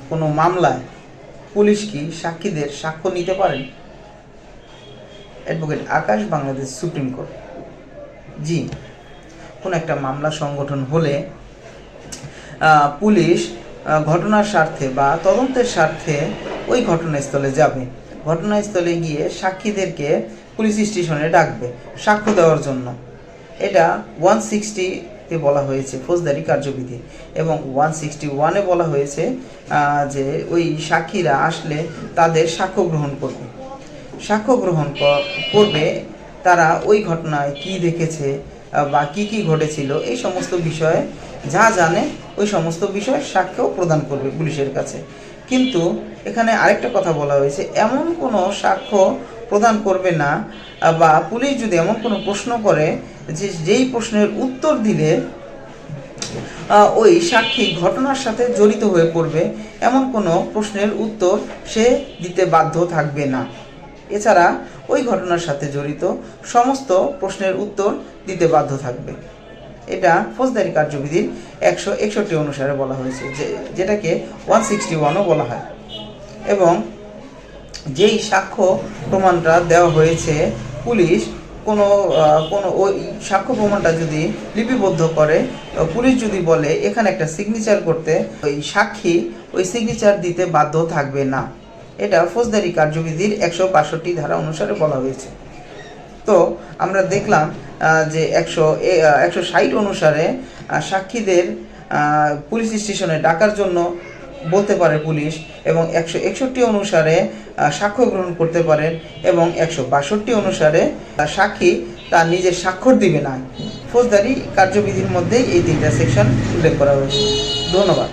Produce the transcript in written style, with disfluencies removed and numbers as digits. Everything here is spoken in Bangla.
কোনো মামলায় পুলিশ কি সাক্ষীদের সাক্ষ্য নিতে পারেন? অ্যাডভোকেট আকাশ, বাংলাদেশ সুপ্রিম কোর্ট। জি, কোনো একটা মামলা সংগঠন হলে পুলিশ ঘটনার স্বার্থে বা তদন্তের স্বার্থে ওই ঘটনাস্থলে যাবে। ঘটনাস্থলে গিয়ে সাক্ষীদেরকে পুলিশ স্টেশনে ডাকবে সাক্ষ্য দেওয়ার জন্য। এটা 160-তে বলা হয়েছে ফৌজদারি কার্যবিধি, এবং 161-এ বলা হয়েছে যে ওই সাক্ষীরা আসলে তাদের সাক্ষ্য গ্রহণ করবে। সাক্ষ্য গ্রহণ করবে তারা ওই ঘটনায় কি দেখেছে বা কি কি ঘটেছিল এই সমস্ত বিষয়ে যা জানে ওই সমস্ত বিষয়ে সাক্ষ্য প্রদান করবে পুলিশের কাছে। কিন্তু এখানে আরেকটা কথা বলা হয়েছে, এমন কোনো সাক্ষ্য প্রদান করবে না বা পুলিশ যদি এমন কোনো প্রশ্ন করে যেই প্রশ্নের উত্তর দিলে ওই সাক্ষী ঘটনার সাথে জড়িত হয়ে পড়বে, এমন কোনো প্রশ্নের উত্তর সে দিতে বাধ্য থাকবে না। এছাড়া ওই ঘটনার সাথে জড়িত সমস্ত প্রশ্নের উত্তর দিতে বাধ্য থাকবে। এটা ফৌজদারি কার্যবিধির 161 অনুসারে বলা হয়েছে, যেটাকে 161ও বলা হয়। এবং যেই সাক্ষ্য প্রমাণটা দেওয়া হয়েছে পুলিশ কোনো ওই সাক্ষ্য প্রমাণটা যদি লিপিবদ্ধ করে, পুলিশ যদি বলে এখানে একটা সিগনেচার করতে, ওই সাক্ষী ওই সিগনেচার দিতে বাধ্য থাকবে না। এটা ফৌজদারি কার্যবিধির 162 ধারা অনুসারে বলা হয়েছে। তো আমরা দেখলাম যে 160 অনুসারে সাক্ষীদের পুলিশ স্টেশনে ডাকার জন্য বলতে পারে পুলিশ, এবং 161 অনুসারে সাক্ষ্য গ্রহণ করতে পারেন, এবং 162 অনুসারে সাক্ষী তার নিজের স্বাক্ষর দিবে না। ফৌজদারি কার্যবিধির মধ্যেই এই 3টা সেকশন উল্লেখ করা হয়েছে। ধন্যবাদ।